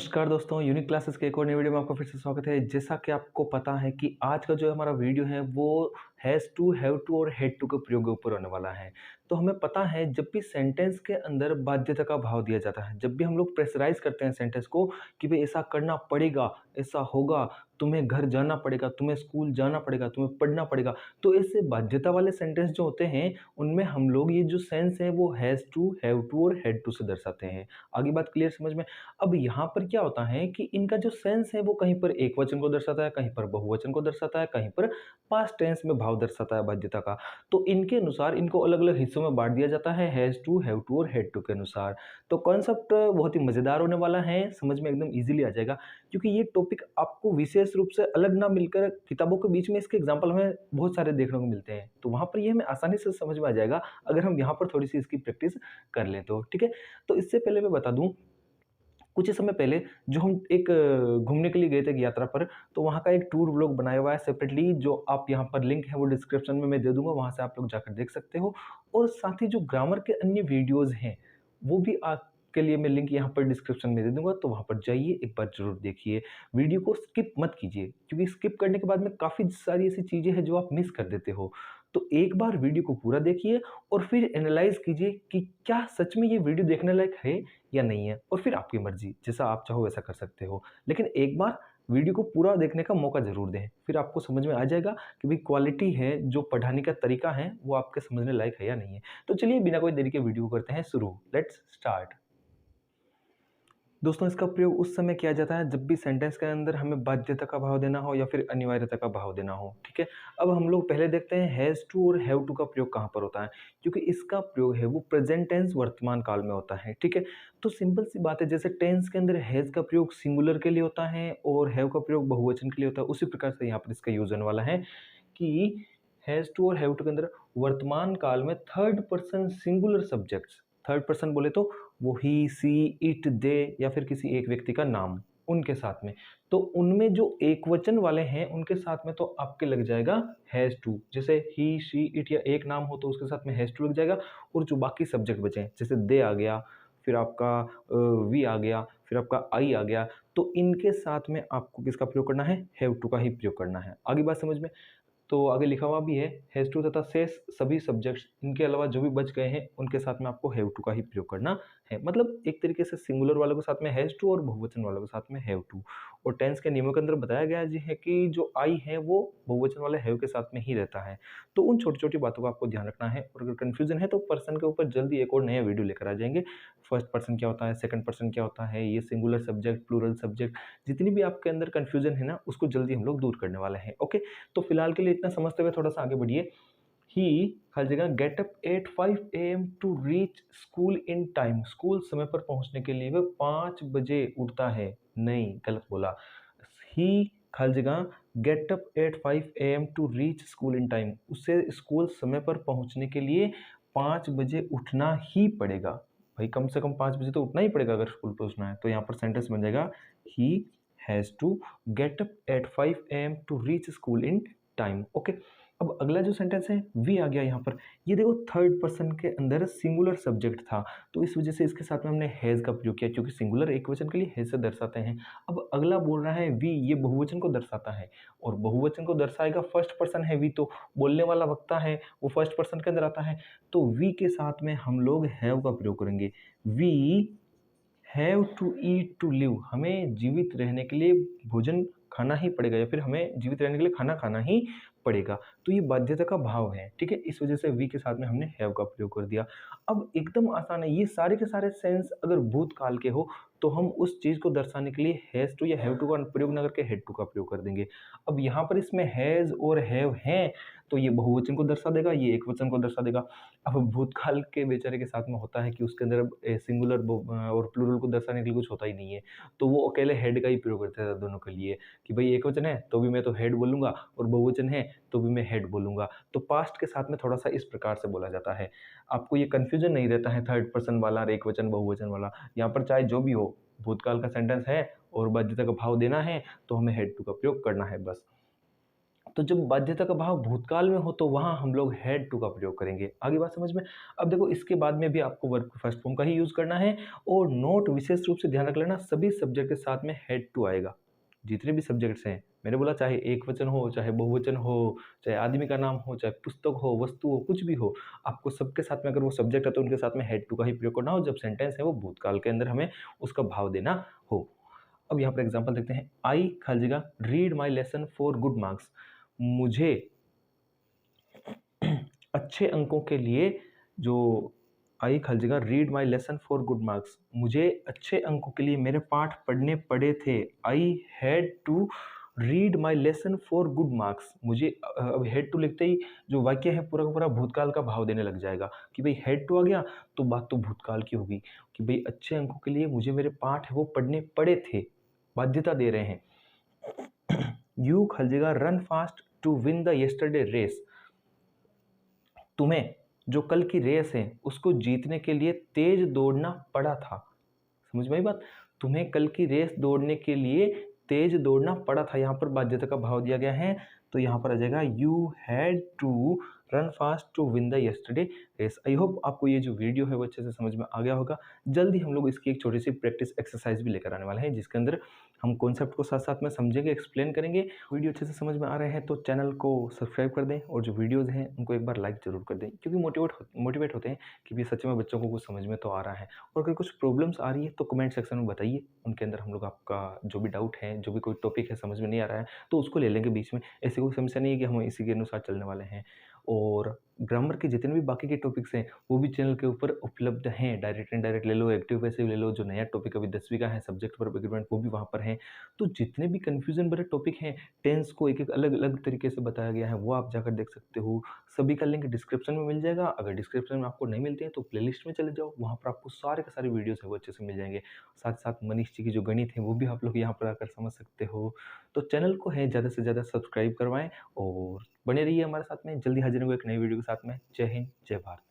नमस्कार दोस्तों, unique classes के एक और नई वीडियो में आपका फिर से स्वागत है। जैसा कि आपको पता है कि आज का जो हमारा वीडियो है वो हैज़ टू, हैव टू और हैड टू के प्रयोग के ऊपर होने वाला है। तो हमें पता है जब भी सेंटेंस के अंदर बाध्यता का भाव दिया जाता है, जब भी हम लोग प्रेशराइज़ करते हैं सेंटेंस को कि भई ऐसा करना पड़ेगा, ऐसा होगा, तुम्हें घर जाना पड़ेगा, तुम्हें स्कूल जाना पड़ेगा, तुम्हें पढ़ना पड़ेगा। तो ऐसे बाध्यता वाले सेंटेंस जो होते हैं, उनमें हम लोग ये जो सेंस है वो हैज़ टू, हैव टू और हैड टू से दर्शाते हैं। आगे बात क्लियर समझ में? अब यहाँ पर क्या होता है कि इनका जो सेंस है वो कहीं पर एकवचन को दर्शाता है, कहीं पर बहुवचन को दर्शाता है, कहीं पर पास्ट टेंस में भाव दर्शाता है बाध्यता का। तो इनके अनुसार इनको अलग-अलग हिस्सों में बाँट दिया जाता है हैज़ टू, हैव टू और हैड टू के अनुसार। तो कॉन्सेप्ट बहुत ही मज़ेदार होने वाला है, समझ में एकदम ईज़िली आ जाएगा क्योंकि ये टॉपिक आपको विशेष रूप से अलग ना मिलकर किताबों के बीच में इसके एग्ज़ाम्पल हमें बहुत सारे देखने को मिलते हैं। तो वहाँ पर ये हमें आसानी से समझ में आ जाएगा अगर हम यहाँ पर थोड़ी-सी इसकी प्रैक्टिस कर लें तो, ठीक है? तो इससे पहले मैं बता दूँ कुछ ही समय पहले जो हम एक घूमने के लिए गए थे एक यात्रा पर, तो वहाँ का एक टूर व्लॉग बनाया हुआ है सेपरेटली जो आप यहाँ पर लिंक है वो डिस्क्रिप्शन में मैं दे दूँगा, वहाँ से आप लोग जाकर देख सकते हो। और साथ ही जो ग्रामर के अन्य वीडियोज़ हैं, वो भी आपके लिए मैं लिंक यहाँ पर डिस्क्रिप्शन में दे दूँगा, तो वहाँ पर जाइए एक बार ज़रूर देखिए। वीडियो को स्किप मत कीजिए क्योंकि स्किप करने के बाद में काफ़ी सारी ऐसी चीज़ें हैं जो आप मिस कर देते हो। तो एक बार वीडियो को पूरा देखिए और फिर एनालाइज़ कीजिए कि क्या सच में ये वीडियो देखने लायक है या नहीं है और फिर आपकी मर्ज़ी, जैसा आप चाहो वैसा कर सकते हो। लेकिन एक बार वीडियो को पूरा देखने का मौका ज़रूर दें, फिर आपको समझ में आ जाएगा कि भई क्वालिटी है, जो पढ़ाने का तरीका है, वो आपके समझने लायक है या नहीं है। तो चलिए बिना कोई देरी के वीडियो को करते हैं शुरू। Let's start. दोस्तों इसका प्रयोग उस समय किया जाता है जब भी सेंटेंस के अंदर हमें बाध्यता का भाव देना हो या फिर अनिवार्यता का भाव देना हो, ठीक है? अब हम लोग पहले देखते हैं हैज़ टू और हैव टू का प्रयोग कहाँ पर होता है, क्योंकि इसका प्रयोग है वो प्रेजेंट टेंस वर्तमान काल में होता है, ठीक है? तो सिंपल सी बात है जैसे टेंस के अंदर हैज़ का प्रयोग सिंगुलर के लिए होता है और हैव का प्रयोग बहुवचन के लिए होता है, उसी प्रकार से यहाँ पर इसका यूज़ होने वाला है कि हैज़ टू और हैव टू के अंदर वर्तमान काल में third person singular subjects, third person बोले तो वो ही, सी, इट, दे या फिर किसी एक व्यक्ति का नाम, उनके साथ में। तो उनमें जो एकवचन वाले हैं, उनके साथ में तो आपके लग जाएगा हैज़ टू। जैसे ही, शी, इट या एक नाम हो तो उसके साथ में हैज़ टू लग जाएगा और जो बाकी सब्जेक्ट बचे हैं, जैसे दे आ गया, फिर आपका वी आ गया, फिर आपका आई आ गया, तो इनके साथ में आपको किसका प्रयोग करना है? हैव टू का ही प्रयोग करना है। आगे बात समझ में? तो आगे लिखा हुआ भी है हैज़ टू तथा शेष सभी सब्जेक्ट्स इनके अलावा जो भी बच गए हैं उनके साथ में आपको हैव टू का ही प्रयोग करना है। मतलब एक तरीके से सिंगुलर वालों के साथ में हैज़ टू और बहुवचन वालों के साथ में हैव टू। और टेंस के नियमों के अंदर बताया गया जी है कि जो आई है वो बहुवचन वाले हैव के साथ में ही रहता है। तो उन छोटी-छोटी बातों का आपको ध्यान रखना है और अगर कन्फ्यूज़न है तो पर्सन के ऊपर जल्दी एक और नया वीडियो लेकर आ जाएँगे। फर्स्ट पर्सन क्या होता है, सेकंड पर्सन क्या होता है, ये सिंगुलर सब्जेक्ट, प्लूरल सब्जेक्ट, जितनी भी आपके अंदर कन्फ्यूज़न है ना उसको जल्दी हम लोग दूर करने वाले हैं। ओके? तो फिलहाल के लिए इतना समझते हुए थोड़ा-सा आगे बढ़िए। ही हर जगह get up at 5 AM to reach school in time. School समय पर पहुँचने के लिए वह 5 बजे उठता है। नहीं, गलत बोला। ही हर जगह get up at 5 AM to reach school in time. उसे स्कूल समय पर पहुँचने के लिए 5 बजे उठना ही पड़ेगा। भाई कम से कम 5 बजे तो उठना ही पड़ेगा अगर स्कूल पहुँचना है। तो यहाँ पर सेंटेंस बन जाएगा he has to get up at 5 AM to reach school in time. Okay, अब अगला जो सेंटेंस है वी आ गया यहाँ पर। ये देखो थर्ड पर्सन के अंदर सिंगुलर सब्जेक्ट था, तो इस वजह से इसके साथ में हमने हैज़ का प्रयोग किया क्योंकि सिंगुलर एकवचन के लिए हैज़ से दर्शाते हैं। अब अगला बोल रहा है वी, ये बहुवचन को दर्शाता है और बहुवचन को दर्शाएगा, फर्स्ट पर्सन है वी, तो बोलने वाला वक्ता है वो फर्स्ट पर्सन के अंदर आता है। तो वी के साथ में हम लोग हैव का प्रयोग करेंगे। We have to eat to live. हमें जीवित रहने के लिए भोजन खाना ही पड़ेगा या फिर हमें जीवित रहने के लिए खाना खाना ही पड़ेगा। तो ये बाध्यता का भाव है, ठीक है? इस वजह से वी के साथ में हमने हैव का प्रयोग कर दिया। अब एकदम आसान है, ये सारे के सारे सेंस अगर भूतकाल के हो तो हम उस चीज़ को दर्शाने के लिए हैज़ टू या हैव टू का प्रयोग ना करके हैड टू का प्रयोग कर देंगे। अब यहाँ पर इसमें हैज़ और हैव हैं, तो ये बहुवचन को दर्शा देगा, ये एकवचन को दर्शा देगा। अब भूतकाल के बेचारे के साथ में होता है कि उसके अंदर सिंगुलर और प्लूरल को दर्शाने के लिए कुछ होता ही नहीं है, तो वो अकेले हेड का ही प्रयोग करते हैं दोनों के लिए कि भाई एकवचन है तो भी मैं तो हेड बोलूँगा और बहुवचन है तो भी मैं हेड बोलूँगा। तो पास्ट के साथ में थोड़ा-सा इस प्रकार से बोला जाता है। आपको ये कन्फ्यूज़न नहीं रहता है थर्ड पर्सन वाला और एकवचन, बहुवचन वाला। यहाँ पर चाहे जो भी हो, भूतकाल का सेंटेंस है और बाध्यता का भाव देना है तो हमें हेड टू का प्रयोग करना है बस। तो जब बाध्यता का भाव भूतकाल में हो तो वहाँ हम लोग हैड टू का प्रयोग करेंगे। आगे बात समझ में? अब देखो इसके बाद में भी आपको वर्ब के फर्स्ट फॉर्म का ही यूज़ करना है और नोट विशेष रूप से ध्यान रख लेना सभी सब्जेक्ट के साथ में हैड टू आएगा। जितने भी सब्जेक्ट्स हैं, मैंने बोला चाहे एकवचन हो, चाहे बहुवचन हो, चाहे आदमी का नाम हो, चाहे पुस्तक हो, वस्तु हो, कुछ भी हो, आपको सबके साथ में अगर वो सब्जेक्ट है तो उनके साथ में हैड टू का ही प्रयोग करना हो जब सेंटेंस है वो भूतकाल के अंदर हमें उसका भाव देना हो। अब यहाँ पर एग्जाम्पल देखते हैं, आई खाली जगह read my lesson for good marks. मुझे अच्छे अंकों के लिए जो आई खाली जगह read my lesson for good marks, मुझे अच्छे अंकों के लिए मेरे पाठ पढ़ने पड़े थे। I had to read my lesson for good marks. मुझे अब हैड टू लिखते ही जो वाक्य है पूरा का पूरा भूतकाल का भाव देने लग जाएगा कि भाई हैड टू आ गया तो बात तो भूतकाल की होगी कि भाई अच्छे अंकों के लिए मुझे मेरे पाठ है वो पढ़ने पड़े थे, बाध्यता दे रहे हैं। यू खाली जगह run fast to win the yesterday race. तुम्हें जो कल की रेस है उसको जीतने के लिए तेज दौड़ना पड़ा था। समझ में आई बात? तुम्हें कल की रेस दौड़ने के लिए तेज दौड़ना पड़ा था। यहाँ पर बाध्यता का भाव दिया गया है तो यहाँ पर आ जाएगा you had to run fast to win the yesterday race. I hope आपको ये जो वीडियो है वो अच्छे से समझ में आ गया होगा। जल्दी हम लोग इसकी एक छोटी सी प्रैक्टिस एक्सरसाइज भी लेकर आने वाले हैं जिसके अंदर हम कॉन्सेप्ट को साथ साथ में समझेंगे, एक्सप्लेन करेंगे। वीडियो अच्छे से समझ में आ रहे हैं तो चैनल को सब्सक्राइब कर दें और जो वीडियोस हैं उनको एक बार लाइक ज़रूर कर दें क्योंकि मोटिवेट होते हैं कि भी सच में बच्चों को कुछ समझ में तो आ रहा है। और अगर कुछ प्रॉब्लम्स आ रही है तो कमेंट सेक्शन में बताइए, उनके अंदर हम लोग आपका जो भी डाउट है, जो भी कोई टॉपिक है समझ में नहीं आ रहा है तो उसको ले लेंगे बीच में। ऐसी कोई समस्या नहीं है कि हम इसी के अनुसार चलने वाले हैं। और ग्रामर के जितने भी बाकी के टॉपिक्स हैं वो भी चैनल के ऊपर उपलब्ध हैं। डायरेक्ट इनडायरेक्ट ले लो, एक्टिव पैसिव ले लो, जो नया टॉपिक अभी 10वीं का है सब्जेक्ट वर्ब एग्रीमेंट वो भी वहाँ पर है। तो जितने भी कन्फ्यूजन भरे टॉपिक हैं, टेंस को एक एक अलग अलग तरीके से बताया गया है वो आप जाकर देख सकते हो। सभी का लिंक डिस्क्रिप्शन में मिल जाएगा। अगर डिस्क्रिप्शन में आपको नहीं मिलते हैं तो प्लेलिस्ट में चले जाओ, वहाँ पर आपको सारे के सारे वीडियोस है वो अच्छे से मिल जाएंगे। साथ साथ मनीष जी की जो गणित है वो भी आप लोग यहाँ पर आकर समझ सकते हो। तो चैनल को है ज़्यादा से ज़्यादा सब्सक्राइब करवाएं और बने रहिए हमारे साथ में। जल्दी हाजिर होंगे एक नई वीडियो के साथ में। जय हिंद, जय भारत।